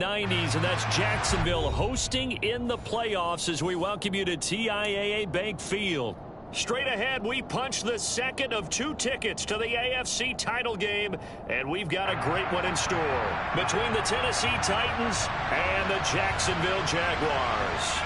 90s, and that's Jacksonville hosting in the playoffs as we welcome you to TIAA Bank Field. Straight ahead, we punch the second of 2 tickets to the AFC title game, and we've got a great one in store between the Tennessee Titans and the Jacksonville Jaguars.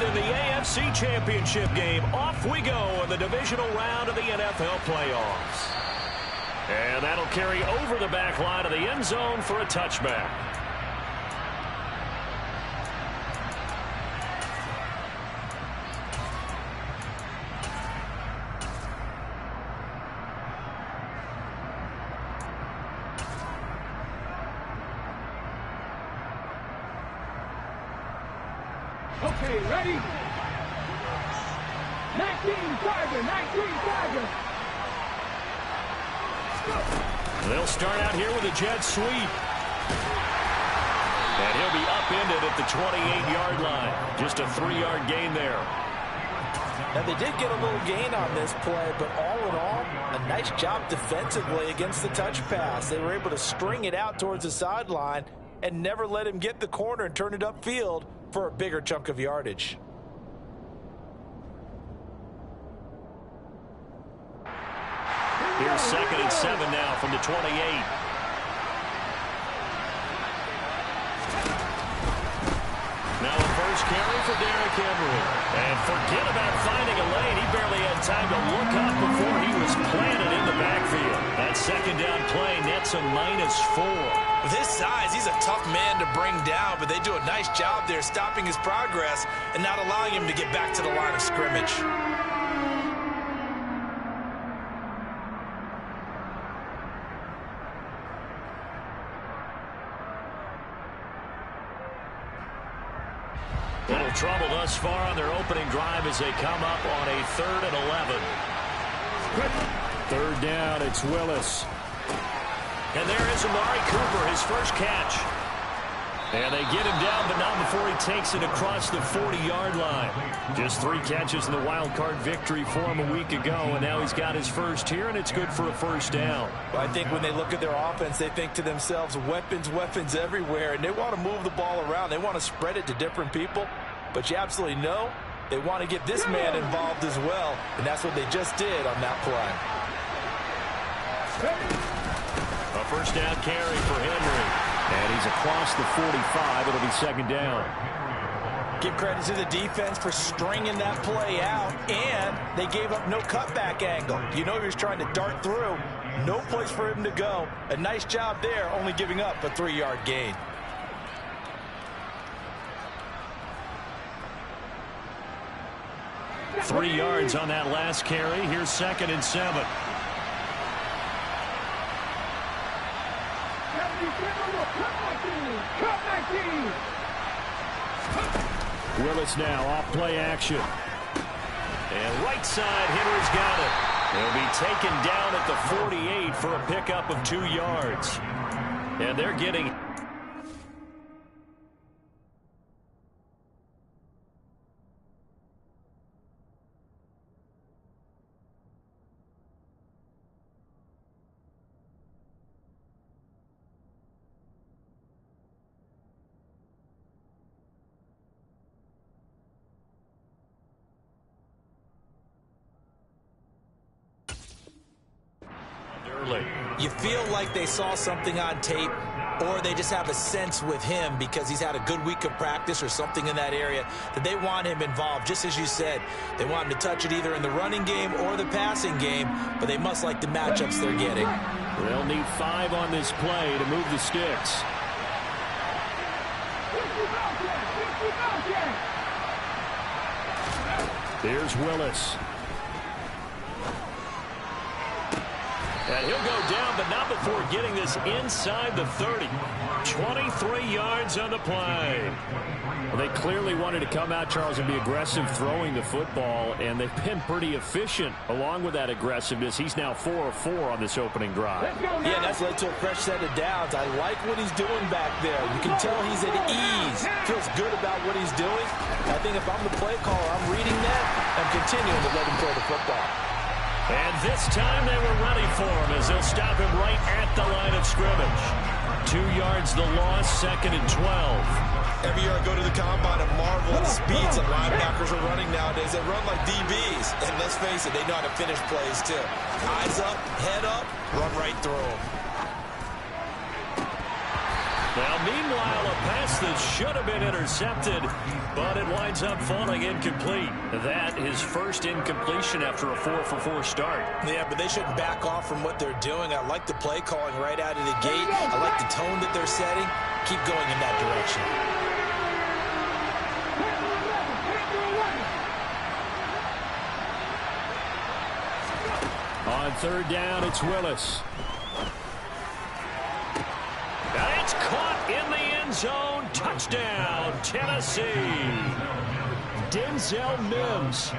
In the AFC Championship game, off we go in the divisional round of the NFL playoffs. And that'll carry over the back line of the end zone for a touchback. Okay, ready? 19 Tiger, 19 Tiger. They'll start out here with a jet sweep. And he'll be upended at the 28-yard line. Just a 3-yard gain there. Now, they did get a little gain on this play, but all in all, a nice job defensively against the touch pass. They were able to string it out towards the sideline and never let him get the corner and turn it upfield for a bigger chunk of yardage. Here's 2nd and 7 now from the 28. Now a first carry for Derrick Henry. And forget about finding a lane. He barely had time to look up before he was planted in the backfield. That second down play nets a -4. With his size, he's a tough man to bring down, but they do a nice job there stopping his progress and not allowing him to get back to the line of scrimmage. Little trouble thus far on their opening drive as they come up on a 3rd and 11. 3rd down, it's Willis. And there is Amari Cooper, his first catch. And they get him down, but not before he takes it across the 40-yard line. Just 3 catches in the wild card victory for him a week ago, and now he's got his first here, and it's good for a first down. Well, I think when they look at their offense, they think to themselves, weapons, weapons everywhere, and they want to move the ball around. They want to spread it to different people, but you absolutely know they want to get this man involved as well, and that's what they just did on that play. A first down carry for Henry. And he's across the 45. It'll be 2nd down. Give credit to the defense for stringing that play out, and they gave up no cutback angle. You know he was trying to dart through. No place for him to go. A nice job there, only giving up a 3-yard gain. Three yards on that last carry. Here's 2nd and 7. Willis now off play action. And right side, Henry's got it. He'll be taken down at the 48 for a pickup of 2 yards. And they're getting... You feel like they saw something on tape, or they just have a sense with him because he's had a good week of practice or something in that area that they want him involved. Just as you said, they want him to touch it either in the running game or the passing game, but they must like the matchups they're getting. They'll need 5 on this play to move the sticks. Here's Willis. And he'll go down, but not before getting this inside the 30. 23 yards on the play. Well, they clearly wanted to come out, Charles, and be aggressive throwing the football, and they've been pretty efficient along with that aggressiveness. He's now 4 of 4 on this opening drive. Yeah, and that's led to a fresh set of downs. I like what he's doing back there. You can tell he's at ease. Feels good about what he's doing. I think if I'm the play caller, I'm reading that and continuing to let him throw the football. And this time they were ready for him as they'll stop him right at the line of scrimmage. 2 yards the loss, 2nd and 12. Every year I go to the combine and marvel at the speeds that linebackers are running nowadays. They run like DBs. And let's face it, they know how to finish plays too. Eyes up, head up, run right through them. Now, meanwhile, a pass that should have been intercepted, but it winds up falling incomplete. That is first incompletion after a 4 for 4 start. Yeah, but they shouldn't back off from what they're doing. I like the play calling right out of the gate. I like the tone that they're setting. Keep going in that direction. On 3rd down, it's Willis. And it's caught in the end zone. Touchdown, Tennessee. Denzel Mims,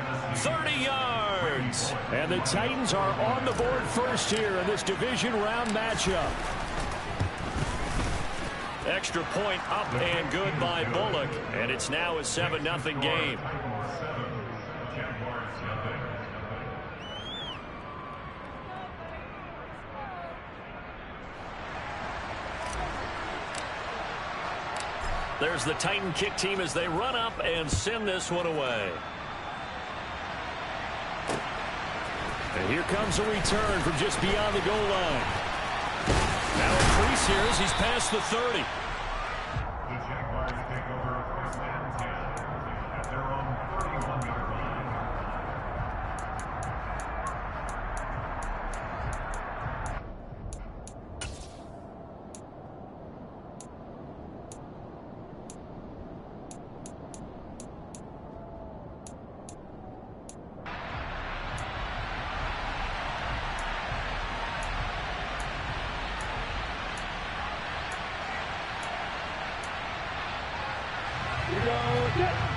30 yards. And the Titans are on the board first here in this division round matchup. Extra point up and good by Bullock. And it's now a 7-0 game. There's the Titan kick team as they run up and send this one away. And here comes a return from just beyond the goal line. Now increase here as he's past the 30. The Jaguars take over 1st and 10 at their own 31-yard line.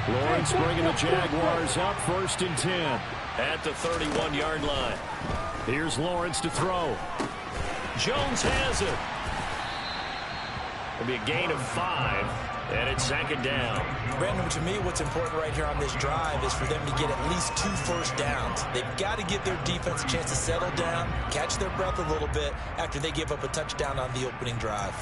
Lawrence bringing the Jaguars up 1st and 10 at the 31-yard line. Here's Lawrence to throw. Jones has it. It'll be a gain of 5, and it's 2nd down. Brandon, to me, what's important right here on this drive is for them to get at least 2 first downs. They've got to give their defense a chance to settle down, catch their breath a little bit after they give up a touchdown on the opening drive.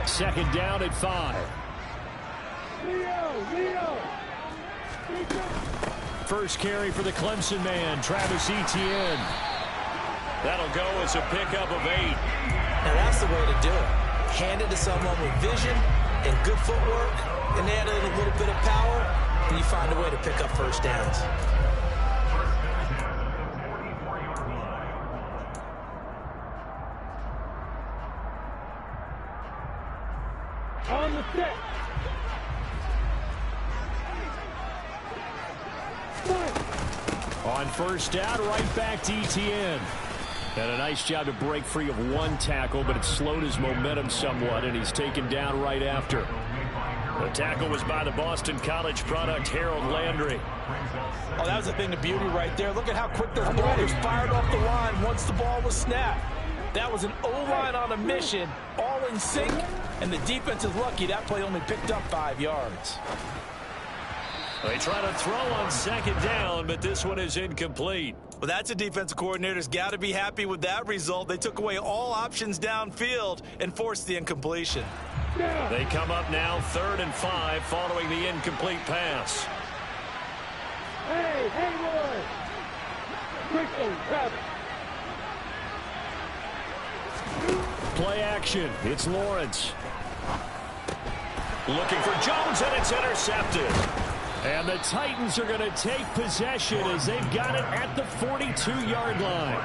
Second down at 5. First carry for the Clemson man, Travis Etienne. That'll go as a pickup of 8. Now that's the way to do it. Hand it to someone with vision and good footwork, and add in a little bit of power, and you find a way to pick up first downs. On the set. On 1st down, right back to Etienne. And a nice job to break free of 1 tackle, but it slowed his momentum somewhat, and he's taken down right after. The tackle was by the Boston College product, Harold Landry. Oh, that was a thing of beauty right there. Look at how quick those ballers fired off the line once the ball was snapped. That was an O-line on a mission, all in sync, and the defense is lucky that play only picked up 5 yards. They try to throw on 2nd down, but this one is incomplete. Well, that's a defensive coordinator's got to be happy with that result. They took away all options downfield and forced the incompletion. They come up now 3rd and 5 following the incomplete pass. Hey, Hayward! Quickly, Travis. Play action. It's Lawrence. Looking for Jones, and it's intercepted. And the Titans are going to take possession as they've got it at the 42-yard line.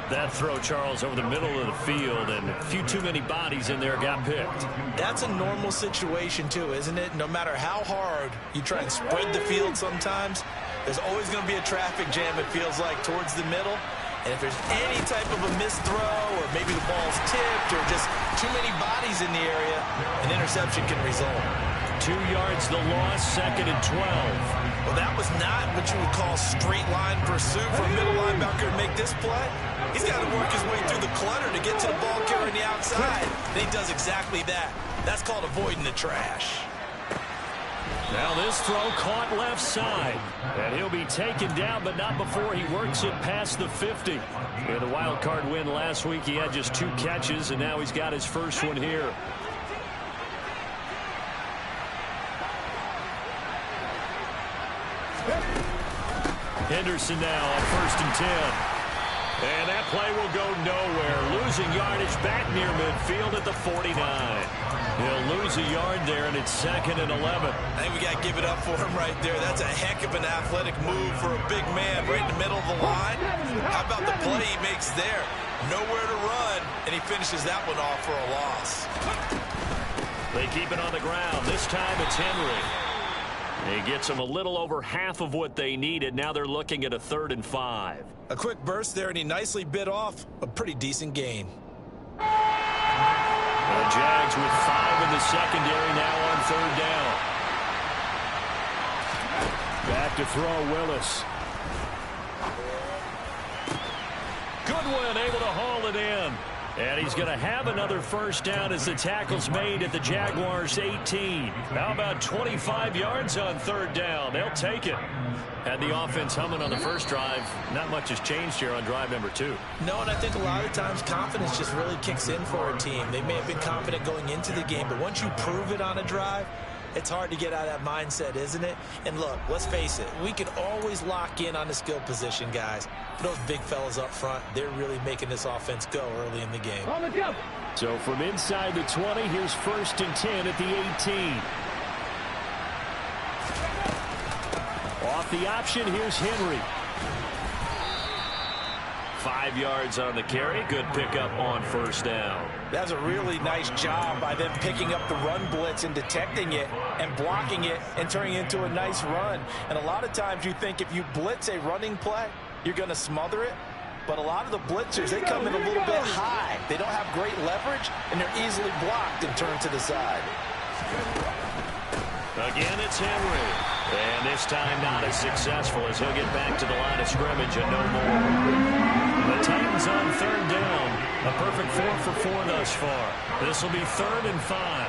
That throw, Charles, over the middle of the field, and a few too many bodies in there got picked. That's a normal situation, too, isn't it? No matter how hard you try and spread the field sometimes, there's always going to be a traffic jam, it feels like, towards the middle. And if there's any type of a missed throw or maybe the ball's tipped or just too many bodies in the area, an interception can result. 2 yards the loss, 2nd and 12. Well, that was not what you would call straight line pursuit for a middle linebacker to make this play. He's got to work his way through the clutter to get to the ball carrier on the outside. And he does exactly that. That's called avoiding the trash. Now this throw caught left side. And he'll be taken down, but not before he works it past the 50. In the wild card win last week, he had just 2 catches, and now he's got his first one here. Henderson now on 1st and 10. And that play will go nowhere. Losing yardage back near midfield at the 49. He'll lose a yard there, and it's 2nd and 11. I think we got to give it up for him right there. That's a heck of an athletic move for a big man right in the middle of the line. How about the play he makes there? Nowhere to run, and he finishes that one off for a loss. They keep it on the ground. This time it's Henry. He gets them a little over half of what they needed. Now they're looking at a 3rd and 5. A quick burst there, and he nicely bit off a pretty decent gain. The Jags with 5 in the secondary now on 3rd down. Back to throw Willis. Goodwin able to haul it in. And he's going to have another first down as the tackle's made at the Jaguars' 18. How about 25 yards on 3rd down? They'll take it. Had the offense humming on the first drive. Not much has changed here on drive number 2. No, and I think a lot of times confidence just really kicks in for a team. They may have been confident going into the game, but once you prove it on a drive, it's hard to get out of that mindset, isn't it? And look, let's face it, we can always lock in on the skill position, guys. Those big fellas up front, they're really making this offense go early in the game. So from inside the 20, here's 1st and 10 at the 18. Off the option, here's Henry. 5 yards on the carry. Good pickup on 1st down. That's a really nice job by them picking up the run blitz and detecting it and blocking it and turning it into a nice run. And a lot of times you think if you blitz a running play, you're going to smother it. But a lot of the blitzers, they come in a little bit high. They don't have great leverage, and they're easily blocked and turned to the side. Again, it's Henry. And this time not as successful as he'll get back to the line of scrimmage and no more. The Titans on 3rd down. A perfect 4 for 4 thus far. This will be 3rd and 5.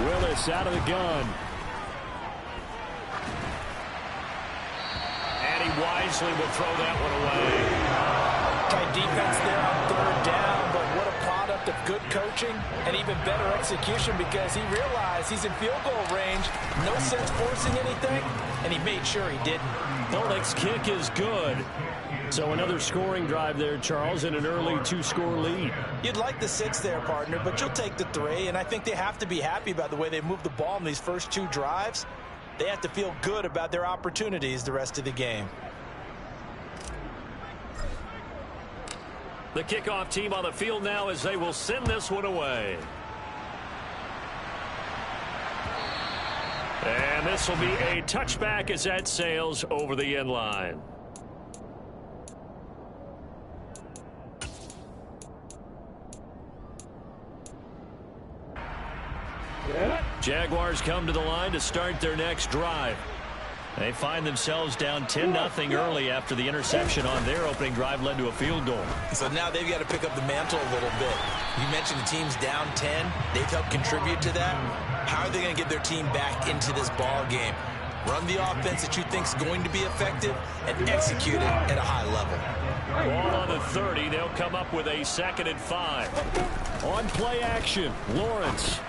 Willis out of the gun. And he wisely will throw that one away. Tight defense there on 3rd down, but what a product of good coaching and even better execution because he realized he's in field goal range. No sense forcing anything, and he made sure he didn't. Oleg's kick is good. So another scoring drive there, Charles, and an early 2-score lead. You'd like the 6 there, partner, but you'll take the 3, and I think they have to be happy about the way they moved the ball in these first 2 drives. They have to feel good about their opportunities the rest of the game. The kickoff team on the field now as they will send this one away. And this will be a touchback as that sails over the end line. Jaguars come to the line to start their next drive. They find themselves down 10-0 early after the interception on their opening drive led to a field goal. So now they've got to pick up the mantle a little bit. You mentioned the team's down 10. They've helped contribute to that. How are they going to get their team back into this ball game? Run the offense that you think is going to be effective and execute it at a high level. Ball on the 30. They'll come up with a 2nd and 5. On play action, Lawrence.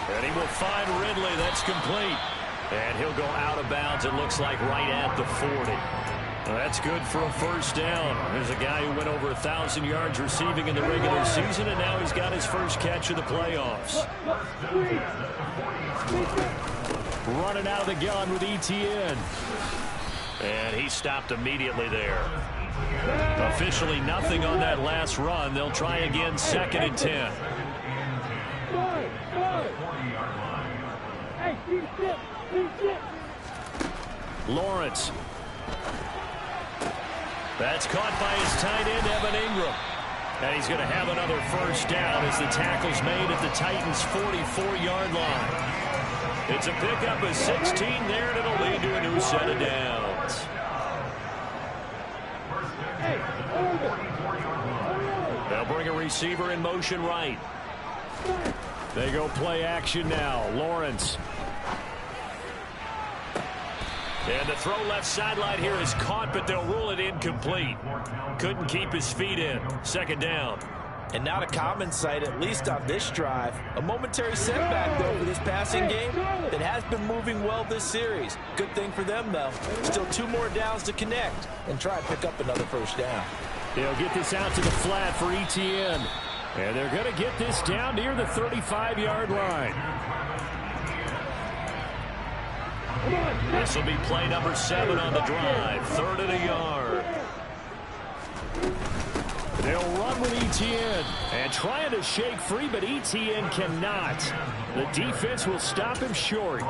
And he will find Ridley. That's complete. And he'll go out of bounds, it looks like, right at the 40. Well, that's good for a first down. There's a guy who went over 1,000 yards receiving in the regular season, and now he's got his first catch of the playoffs. Running out of the gun with Etienne. And he stopped immediately there. Officially nothing on that last run. They'll try again, 2nd and 10. Lawrence. That's caught by his tight end, Evan Ingram. And he's going to have another first down as the tackle's made at the Titans' 44-yard line. It's a pickup of 16 there, and it'll lead to a new set of downs. They'll bring a receiver in motion right. They go play action now. Lawrence. And the throw left sideline here is caught, but they'll rule it incomplete. Couldn't keep his feet in. Second down. And not a common sight, at least on this drive. A momentary setback, though, for this passing game that has been moving well this series. Good thing for them, though. Still 2 more downs to connect and try and pick up another first down. They'll get this out to the flat for Etienne. And they're going to get this down near the 35-yard line. This will be play number 7 on the drive. 3rd and a yard. They'll run with Etienne. And trying to shake free, but Etienne cannot. The defense will stop him short.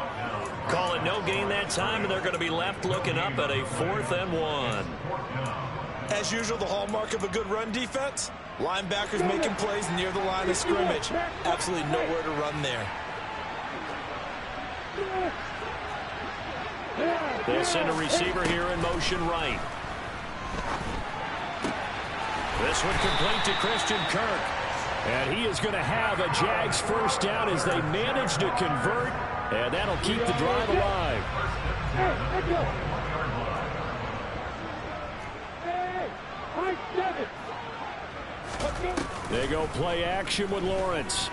Call it no gain that time, and they're going to be left looking up at a 4th and 1. As usual, the hallmark of a good run defense, linebackers making plays near the line of scrimmage. Absolutely nowhere to run there. They'll send a receiver here in motion right. This one complete to Christian Kirk. And he is going to have a Jags first down as they manage to convert. And that'll keep the drive alive. They go play action with Lawrence.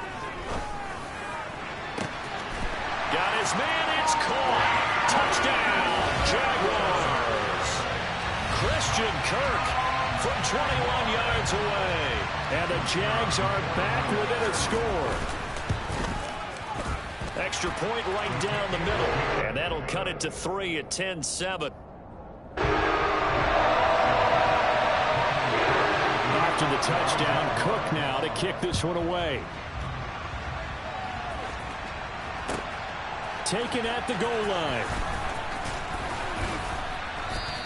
Got his man, it's caught. Touchdown, Jaguars. Christian Kirk from 21 yards away. And the Jags are back within a score. Extra point right down the middle. And that'll cut it to 3 at 10-7. After the touchdown, Cook now to kick this one away. Taken at the goal line.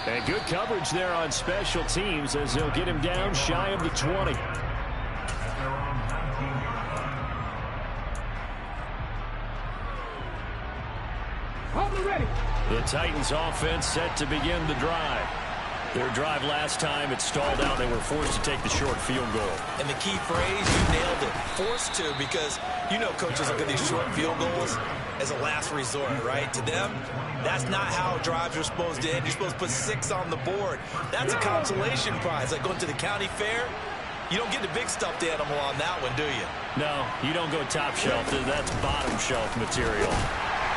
And good coverage there on special teams as they'll get him down shy of the 20. The Titans offense set to begin the drive. Their drive last time, it stalled out. They were forced to take the short field goal. And the key phrase, you nailed it. Forced to, because you know coaches look at these short field goals as a last resort, right? To them, that's not how drives are supposed to end. You're supposed to put 6 on the board. That's a consolation prize. Like going to the county fair, you don't get the big stuffed animal on that one, do you? No, you don't go top shelf. That's bottom shelf material.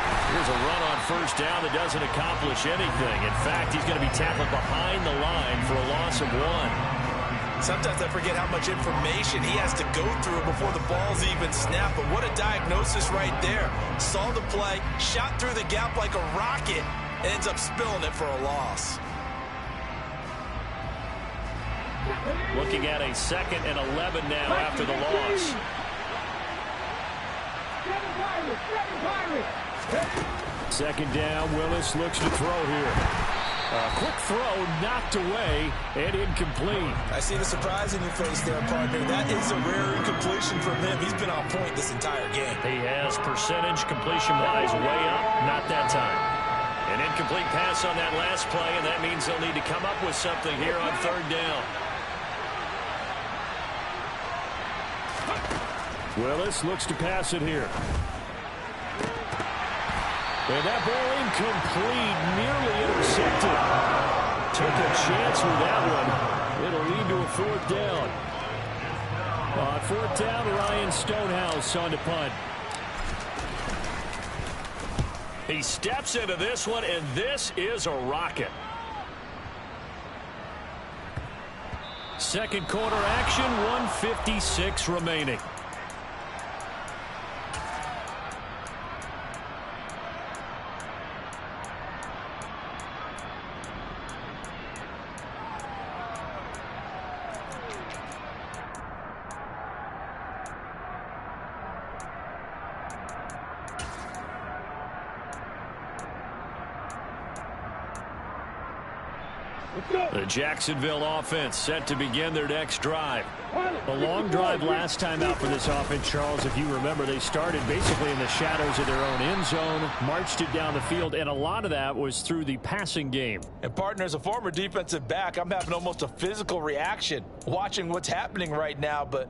Here's a run on first down that doesn't accomplish anything. In fact, he's going to be tackled behind the line for a loss of 1. Sometimes I forget how much information he has to go through before the ball's even snapped. But what a diagnosis right there. Saw the play, shot through the gap like a rocket, and ends up spilling it for a loss. Looking at a 2nd and 11 now after the loss. Second down, Willis looks to throw here. A quick throw knocked away and incomplete. I see the surprise in your face there, partner. That is a rare incompletion from him. He's been on point this entire game. He has percentage completion-wise way up, not that time. An incomplete pass on that last play, and that means they'll need to come up with something here on 3rd down. Willis looks to pass it here. And that ball incomplete, nearly intercepted. Took a chance with that one. It'll lead to a 4th down. On 4th down, Ryan Stonehouse on to punt. He steps into this one, and this is a rocket. Second quarter action, 1:56 remaining. The Jacksonville offense set to begin their next drive. A long drive last time out for this offense, Charles. If you remember, they started basically in the shadows of their own end zone, marched it down the field, and a lot of that was through the passing game. And, partner, as a former defensive back, I'm having almost a physical reaction watching what's happening right now. But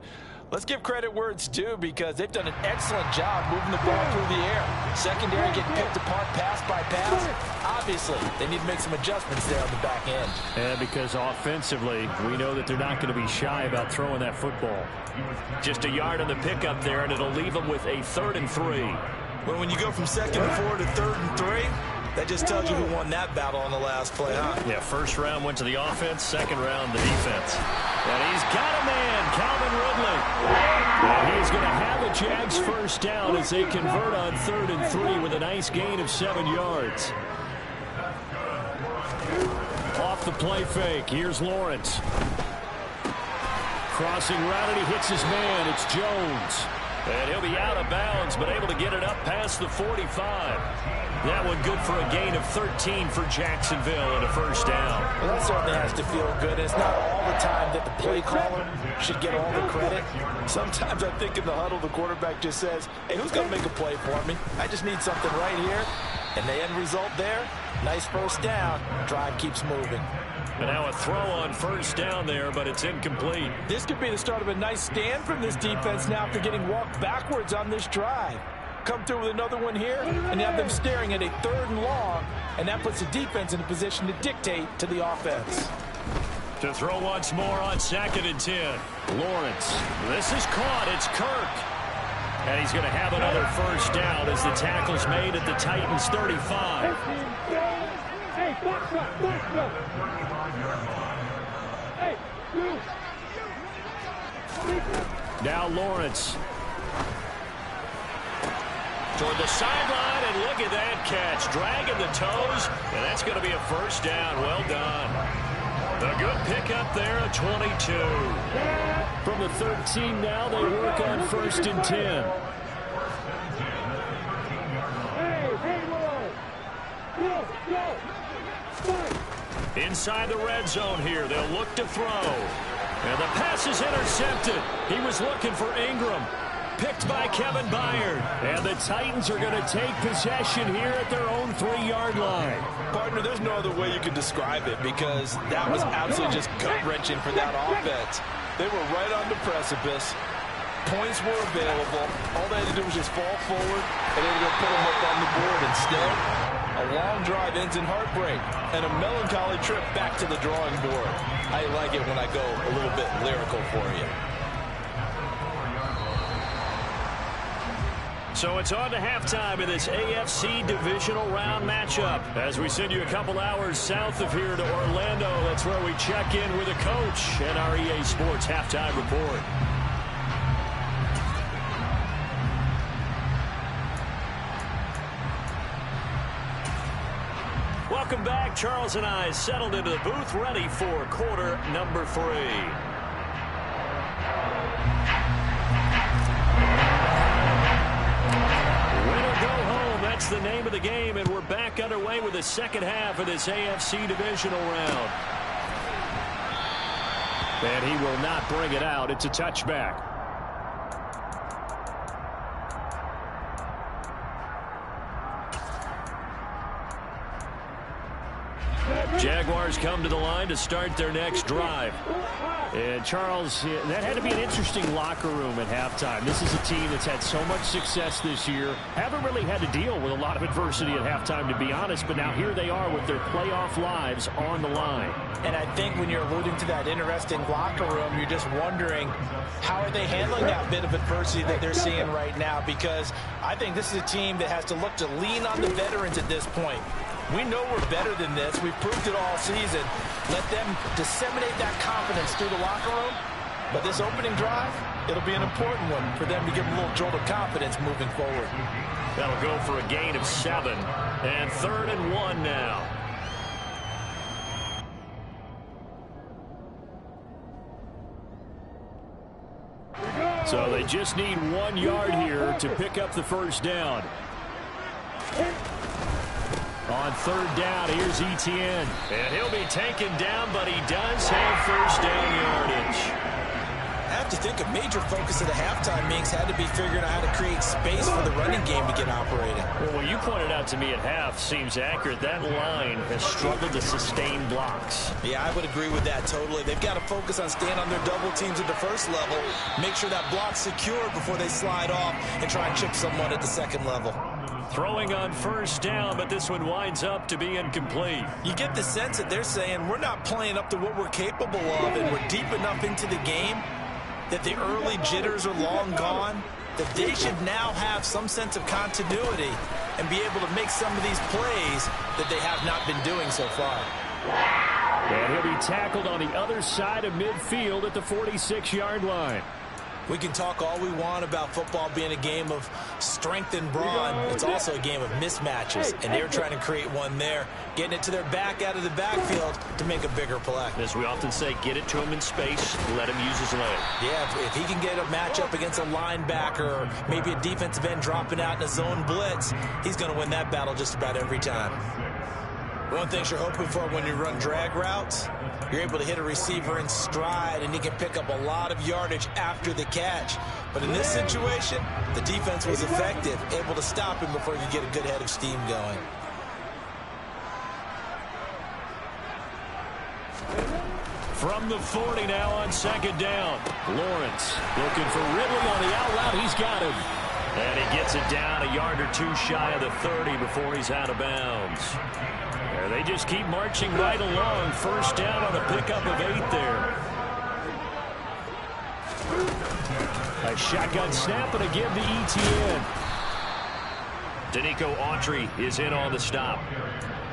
let's give credit where it's due, because they've done an excellent job moving the ball through the air. Secondary getting picked apart pass by pass. Obviously, they need to make some adjustments there on the back end. And because offensively, we know that they're not going to be shy about throwing that football. Just a yard on the pickup there, and it'll leave them with a 3rd and 3. Well, when you go from 2nd and 4 to 3rd and 3, that just tells you who won that battle on the last play, huh? Yeah, first round went to the offense, second round the defense. And he's got a man, Calvin Ridley. And he's going to have a Jags first down as they convert on 3rd and 3 with a nice gain of 7 yards. Off the play fake, here's Lawrence. Crossing route, and he hits his man. It's Jones. And he'll be out of bounds, but able to get it up past the 45. That one good for a gain of 13 for Jacksonville and a first down. Well, that certainly has to feel good. It's not all the time that the play caller should get all the credit. Sometimes I think in the huddle, the quarterback just says, hey, who's going to make a play for me? I just need something right here. And the end result there, nice first down. Drive keeps moving. And now a throw on first down there, but it's incomplete. This could be the start of a nice stand from this defense now after getting walked backwards on this drive. Come through with another one here, and you have them staring at a 3rd and long, and that puts the defense in a position to dictate to the offense. To throw once more on 2nd and 10. Lawrence. This is caught. It's Kirk. And he's going to have another first down as the tackle's made at the Titans' 35. Hey, box up, box up. Hey, you. Now Lawrence. Toward the sideline, and look at that catch. Dragging the toes, and that's going to be a first down. Well done. A good pickup there at 22. From the 13 now, they work on 1st and 10. Inside the red zone here, they'll look to throw. And the pass is intercepted. He was looking for Ingram. Picked by Kevin Byard. And the Titans are going to take possession here at their own 3-yard line. Partner, there's no other way you could describe it, because that was absolutely just gut-wrenching for that offense. They were right on the precipice. Points were available. All they had to do was just fall forward, and they were going to put them up on the board. Instead, a long drive ends in heartbreak and a melancholy trip back to the drawing board. I like it when I go a little bit lyrical for you. So it's on to halftime in this AFC divisional round matchup. As we send you a couple hours south of here to Orlando, that's where we check in with a coach and our EA Sports halftime report. Welcome back. Charles and I settled into the booth, ready for quarter number 3. That's the name of the game, and we're back underway with the second half of this AFC divisional round. And he will not bring it out. It's a touchback. Jaguars come to the line to start their next drive. And Charles, that had to be an interesting locker room at halftime. This is a team that's had so much success this year. Haven't really had to deal with a lot of adversity at halftime, to be honest. But now here they are with their playoff lives on the line. And I think when you're alluding to that interesting locker room, you're just wondering, how are they handling that bit of adversity that they're seeing right now? Because I think this is a team that has to look to lean on the veterans at this point. We know we're better than this. We've proved it all season. Let them disseminate that confidence through the locker room. But this opening drive, it'll be an important one for them to give them a little jolt of confidence moving forward. That'll go for a gain of 7. And 3rd and 1 now. So they just need 1 yard here to pick up the first down. On third down, here's Etienne. And he'll be taken down, but he does have first down yardage. I have to think a major focus of the halftime, Minks, had to be figuring out how to create space for the running game to get operating. Well, what you pointed out to me at half seems accurate. That line has struggled to sustain blocks. Yeah, I would agree with that totally. They've got to focus on staying on their double teams at the first level, make sure that block's secure before they slide off and try and chip someone at the second level. Throwing on first down, but this one winds up to be incomplete. You get the sense that they're saying we're not playing up to what we're capable of, and we're deep enough into the game that the early jitters are long gone, that they should now have some sense of continuity and be able to make some of these plays that they have not been doing so far. And he'll be tackled on the other side of midfield at the 46-yard line. We can talk all we want about football being a game of strength and brawn. It's also a game of mismatches, and they're trying to create one there, getting it to their back out of the backfield to make a bigger play. As we often say, get it to him in space, let him use his leg. Yeah, if he can get a matchup against a linebacker or maybe a defensive end dropping out in a zone blitz, he's going to win that battle just about every time. One thing you're hoping for when you run drag routes, you're able to hit a receiver in stride, and he can pick up a lot of yardage after the catch. But in this situation, the defense was effective, able to stop him before he could get a good head of steam going. From the 40 now on second down. Lawrence looking for Ridley on the out route. He's got him. And he gets it down a yard or two shy of the 30 before he's out of bounds. There, they just keep marching right along. First down on a pickup of 8 there. A shotgun snap and a give to Etienne. Danico Autry is in on the stop.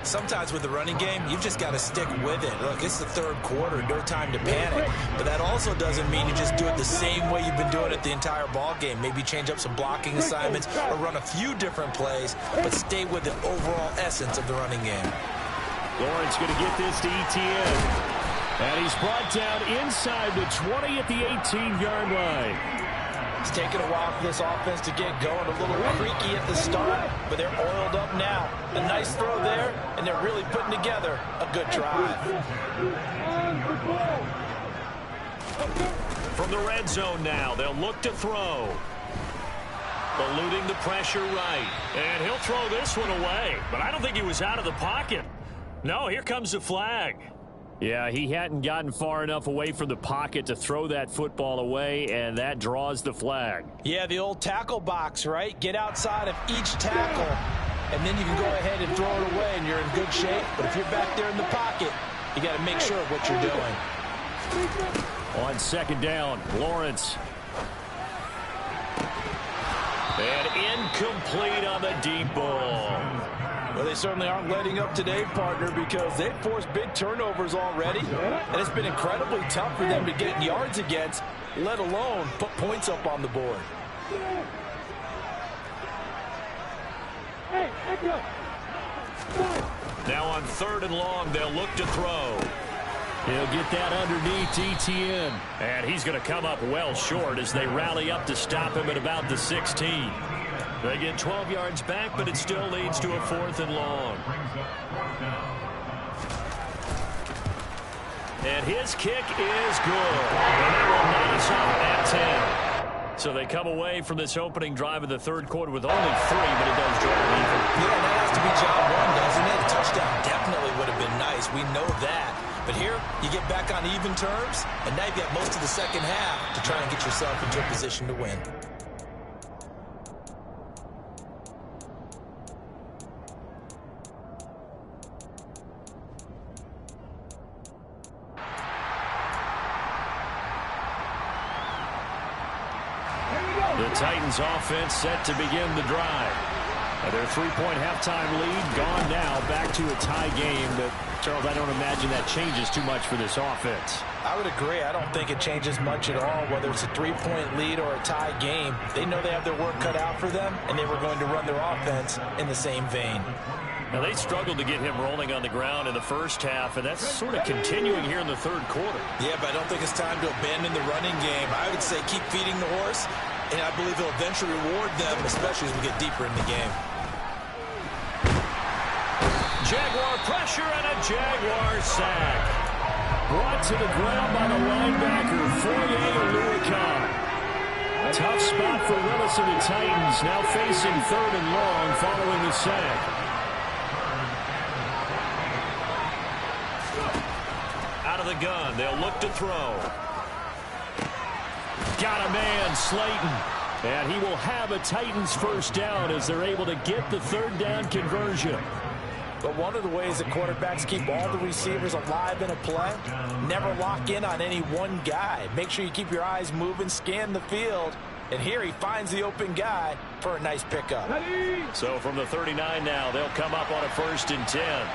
Sometimes with the running game, you've just got to stick with it. Look, it's the third quarter, no time to panic. But that also doesn't mean you just do it the same way you've been doing it the entire ball game. Maybe change up some blocking assignments or run a few different plays, but stay with the overall essence of the running game. Lawrence going to get this to Etienne. And he's brought down inside the 20 at the 18-yard line. It's taken a while for this offense to get going, a little creaky at the start, but they're oiled up now. A nice throw there, and they're really putting together a good drive. From the red zone now, they'll look to throw. Eluding the pressure right. And he'll throw this one away, but I don't think he was out of the pocket. No, here comes the flag. Yeah, he hadn't gotten far enough away from the pocket to throw that football away, and that draws the flag. Yeah, the old tackle box, right? Get outside of each tackle, and then you can go ahead and throw it away, and you're in good shape. But if you're back there in the pocket, you got to make sure of what you're doing. On second down, Lawrence. And incomplete on the deep ball. Well, they certainly aren't letting up today, partner, because they've forced big turnovers already, and it's been incredibly tough for them to get yards against, let alone put points up on the board. Now on third and long, they'll look to throw. He'll get that underneath Etienne. And he's going to come up well short as they rally up to stop him at about the 16. They get 12 yards back, but it still leads to a 4th and long. And his kick is good. And that will knot us up at 10. So they come away from this opening drive of the third quarter with only 3, but it does draw even. Yeah, that has to be job one, doesn't it? A touchdown definitely would have been nice. We know that. But here, you get back on even terms, and now you've got most of the second half to try and get yourself into a position to win. The Titans offense set to begin the drive. Their 3-point halftime lead gone now, back to a tie game. But, Charles, I don't imagine that changes too much for this offense. I would agree. I don't think it changes much at all, whether it's a 3-point lead or a tie game. They know they have their work cut out for them, and they were going to run their offense in the same vein. Now, they struggled to get him rolling on the ground in the first half, and that's sort of continuing here in the third quarter. Yeah, but I don't think it's time to abandon the running game. I would say keep feeding the horse, and I believe he'll eventually reward them, especially as we get deeper in the game. Jaguar pressure and a Jaguar sack. Brought to the ground by the linebacker, Foye Oluokun. Tough spot for Willis and the Titans, now facing 3rd and long following the sack. Out of the gun, they'll look to throw. Got a man, Slayton. And he will have a Titans first down as they're able to get the 3rd down conversion. But one of the ways that quarterbacks keep all the receivers alive in a play, never lock in on any one guy. Make sure you keep your eyes moving, scan the field. And here he finds the open guy for a nice pickup. So from the 39 now, they'll come up on a 1st and 10.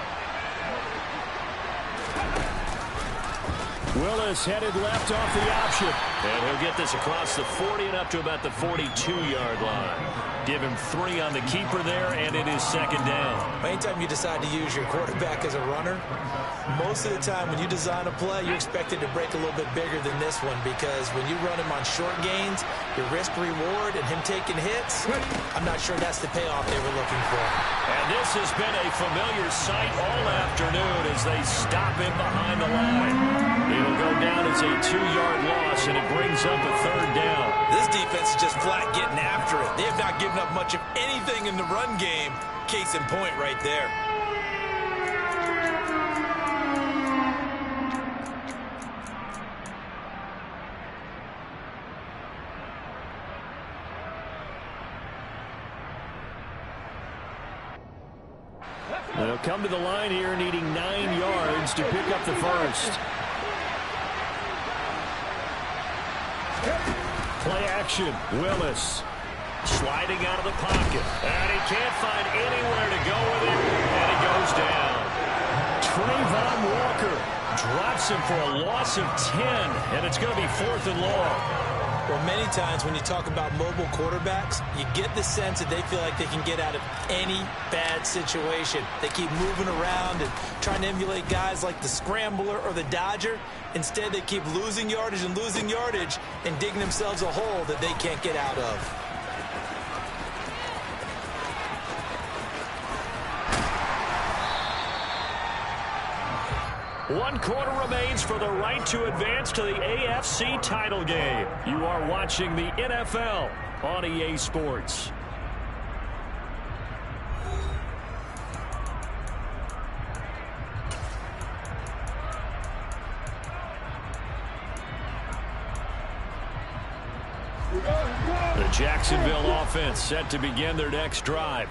Willis headed left off the option. And he'll get this across the 40 and up to about the 42-yard line. Give him 3 on the keeper there, and it is 2nd down. Anytime you decide to use your quarterback as a runner, most of the time when you design a play, you're expected to break a little bit bigger than this one, because when you run him on short gains, your risk-reward and him taking hits, I'm not sure that's the payoff they were looking for. And this has been a familiar sight all afternoon as they stop him behind the line. It'll go down as a 2-yard loss, and it brings up a 3rd down. This defense is just flat getting after it. They have not given up much of anything in the run game. Case in point right there. They'll come to the line here needing 9 yards to pick up the first. Play action. Willis sliding out of the pocket. And he can't find anywhere to go with it. And it goes down. Trayvon Walker drops him for a loss of 10. And it's going to be 4th and long. Well, many times when you talk about mobile quarterbacks, you get the sense that they feel like they can get out of any bad situation. They keep moving around and trying to emulate guys like the Scrambler or the Dodger. Instead, they keep losing yardage and digging themselves a hole that they can't get out of. One quarter remains for the right to advance to the AFC title game. You are watching the NFL on EA Sports. The Jacksonville offense set to begin their next drive.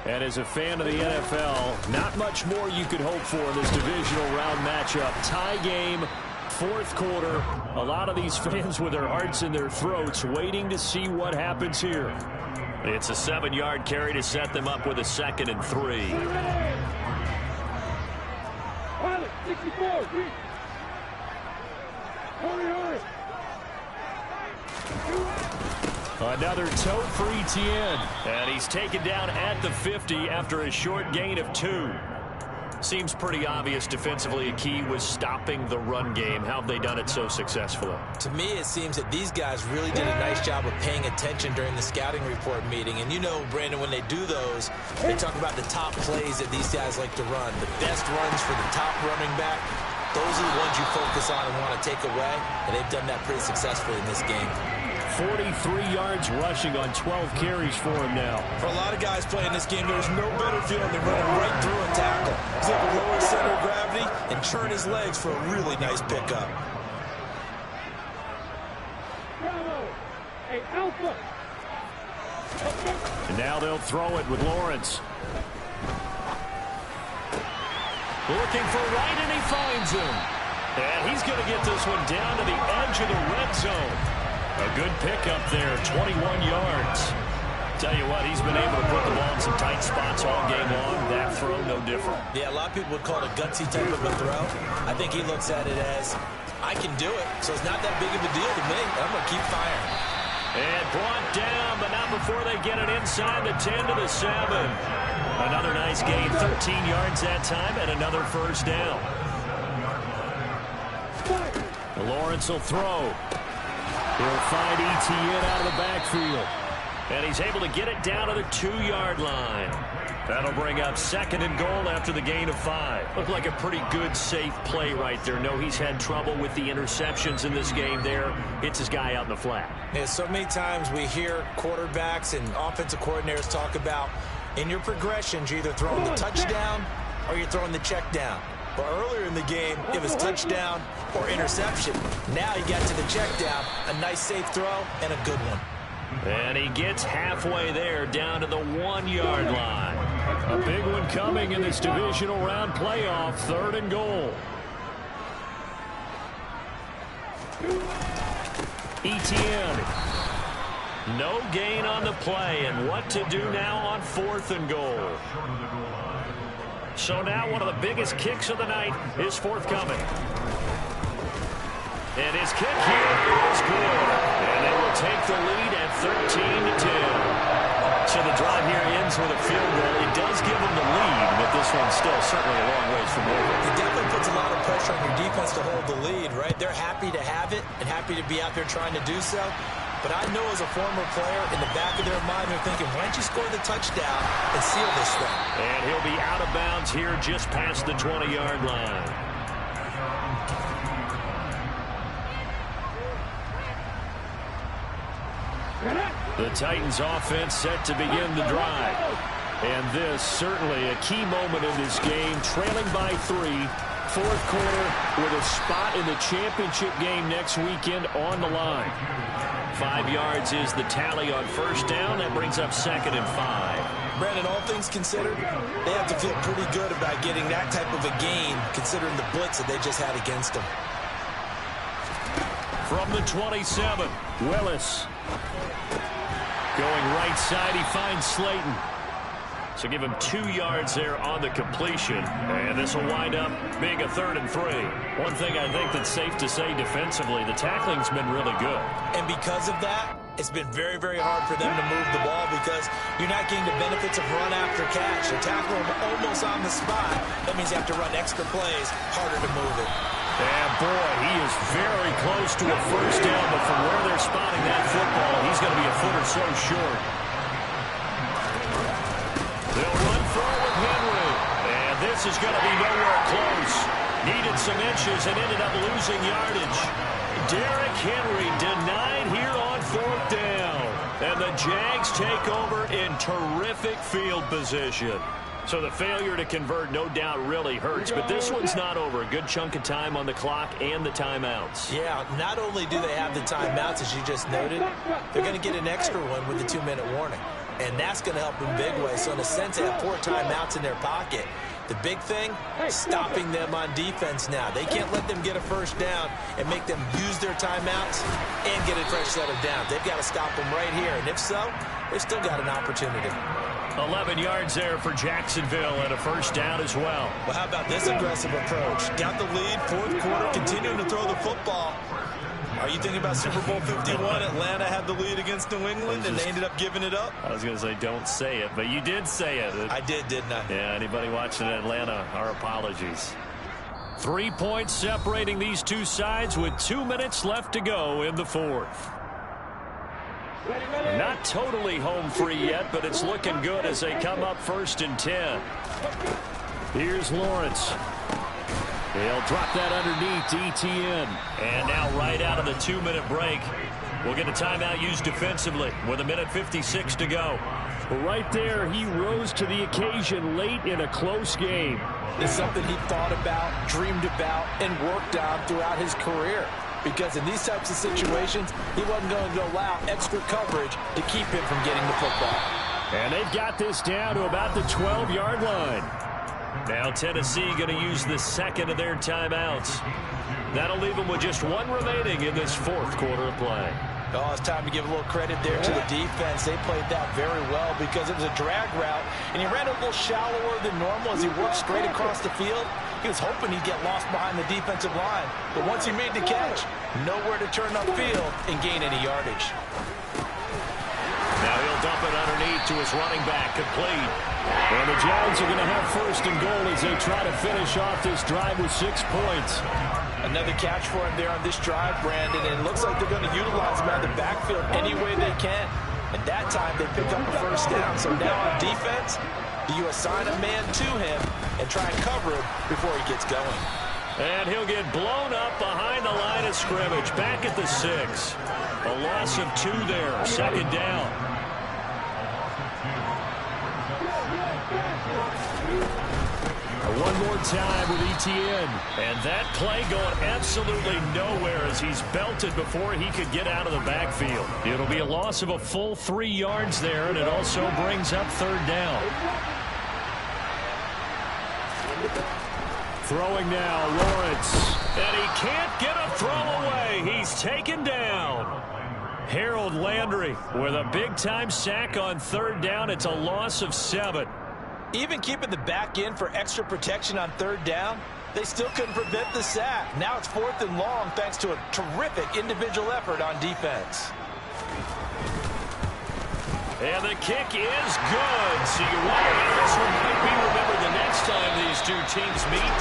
And as a fan of the NFL, not much more you could hope for in this divisional round matchup. Tie game, 4th quarter. A lot of these fans with their hearts in their throats waiting to see what happens here. It's a 7-yard carry to set them up with a 2nd and 3. Pilot, 64, hurry. Another tote for Etienne. And he's taken down at the 50 after a short gain of 2. Seems pretty obvious defensively a key was stopping the run game. How have they done it so successfully? To me, it seems that these guys really did a nice job of paying attention during the scouting report meeting. And you know, Brandon, when they do those, they talk about the top plays that these guys like to run. The best runs for the top running back. Those are the ones you focus on and want to take away. And they've done that pretty successfully in this game. 43 yards rushing on 12 carries for him now. For a lot of guys playing this game, there's no better feeling than running right through a tackle. He's able to lower center of gravity and churn his legs for a really nice pickup. Bravo. Hey, Alpha. And now they'll throw it with Lawrence. Looking for right, and he finds him. And he's going to get this one down to the edge of the red zone. A good pickup there, 21 yards. Tell you what, he's been able to put the ball in some tight spots all game long. That throw, no different. Yeah, a lot of people would call it a gutsy type of a throw. I think he looks at it as, I can do it, so it's not that big of a deal to me. I'm going to keep firing. And brought down, but not before they get it inside the 10 to the 7. Another nice gain, 13 yards that time, and another first down. Lawrence will throw. He'll find Etienne out of the backfield. And he's able to get it down to the 2-yard line. That'll bring up 2nd and goal after the gain of 5. Looked like a pretty good, safe play right there. No, he's had trouble with the interceptions in this game there. Hits his guy out in the flat. Yeah, so many times we hear quarterbacks and offensive coordinators talk about in your progressions, you're either throwing the touchdown or you're throwing the check down. But earlier in the game, it was touchdown or interception. Now you got to the check down, a nice safe throw, and a good one. And he gets halfway there, down to the 1-yard line. A big one coming in this divisional round playoff, 3rd and goal. Etienne. No gain on the play, and what to do now on 4th and goal. So now one of the biggest kicks of the night is forthcoming. And his kick here is good. And they will take the lead at 13-10. So the drive here ends with a field goal. It does give them the lead, but this one's still certainly a long ways from over. It definitely puts a lot of pressure on your defense to hold the lead, right? They're happy to have it and happy to be out there trying to do so. But I know as a former player, in the back of their mind, they're thinking, why don't you score the touchdown and seal this thing? And he'll be out of bounds here just past the 20-yard line. The Titans offense set to begin the drive. And this certainly a key moment in this game, trailing by 3, 4th quarter with a spot in the championship game next weekend on the line. 5 yards is the tally on 1st down. That brings up 2nd and 5. Brandon, all things considered, they have to feel pretty good about getting that type of a gain, considering the blitz that they just had against them. From the 27, Willis. Going right side, he finds Slayton. So give him 2 yards there on the completion. And this will wind up being a 3rd and 3. One thing I think that's safe to say defensively, the tackling's been really good. And because of that, it's been very, very hard for them to move the ball because you're not getting the benefits of run after catch. You tackle them almost on the spot. That means you have to run extra plays, harder to move it. And boy, he is very close to a 1st down, but from where they're spotting that football, he's going to be a foot or so short. They'll run forward with Henry. And this is going to be nowhere close. Needed some inches and ended up losing yardage. Derrick Henry denied here on 4th down. And the Jags take over in terrific field position. So the failure to convert no doubt really hurts, but this one's not over. A good chunk of time on the clock and the timeouts. Yeah, not only do they have the timeouts, as you just noted, they're going to get an extra one with the 2-minute warning. And that's going to help in big ways. So in a sense, they have 4 timeouts in their pocket. The big thing, stopping them on defense now. They can't let them get a 1st down and make them use their timeouts and get a fresh set of downs. They've got to stop them right here. And if so, they've still got an opportunity. 11 yards there for Jacksonville and a 1st down as well. Well, how about this aggressive approach? Got the lead, 4th quarter, continuing to throw the football. Are you thinking about Super Bowl 51? Atlanta had the lead against New England, and they ended up giving it up? I was going to say don't say it, but you did say it. I did, didn't I? Yeah, anybody watching Atlanta, our apologies. 3 points separating these two sides with 2 minutes left to go in the 4th. Not totally home free yet, but it's looking good as they come up 1st and 10. Here's Lawrence. He'll drop that underneath to Etienne. And now right out of the 2-minute break, we'll get a timeout used defensively with 1:56 to go. Well, right there, he rose to the occasion late in a close game. It's something he thought about, dreamed about, and worked on throughout his career. Because in these types of situations, he wasn't going to allow extra coverage to keep him from getting the football. And they've got this down to about the 12-yard line. Now Tennessee going to use the 2nd of their timeouts. That'll leave them with just 1 remaining in this 4th quarter of play. Oh, it's time to give a little credit there to the defense. They played that very well because it was a drag route, and he ran a little shallower than normal as he worked straight across the field. He was hoping he'd get lost behind the defensive line, but once he made the catch, nowhere to turn upfield and gain any yardage. Now he'll dump it underneath to his running back, complete. And the Jags are going to have 1st and goal as they try to finish off this drive with 6 points. Another catch for him there on this drive, Brandon, and it looks like they're going to utilize him out of the backfield any way they can. And that time they pick up a 1st down. So now on defense, Do you assign a man to him and try and cover him before he gets going? And he'll get blown up behind the line of scrimmage. Back at the 6. A loss of 2 there. Second down. One more time with Etienne. And that play going absolutely nowhere as he's belted before he could get out of the backfield. It'll be a loss of a full 3 yards there, and it also brings up third down. Throwing now, Lawrence. And he can't get a throw away. He's taken down. Harold Landry with a big-time sack on third down. It's a loss of 7. Even keeping the back in for extra protection on third down, they still couldn't prevent the sack. Now it's 4th and long thanks to a terrific individual effort on defense. And the kick is good. So you wonder how this one might be remembered the next time these two teams meet.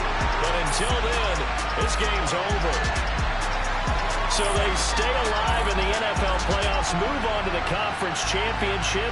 But until then, this game's over. So they stay alive in the NFL playoffs, move on to the conference championship.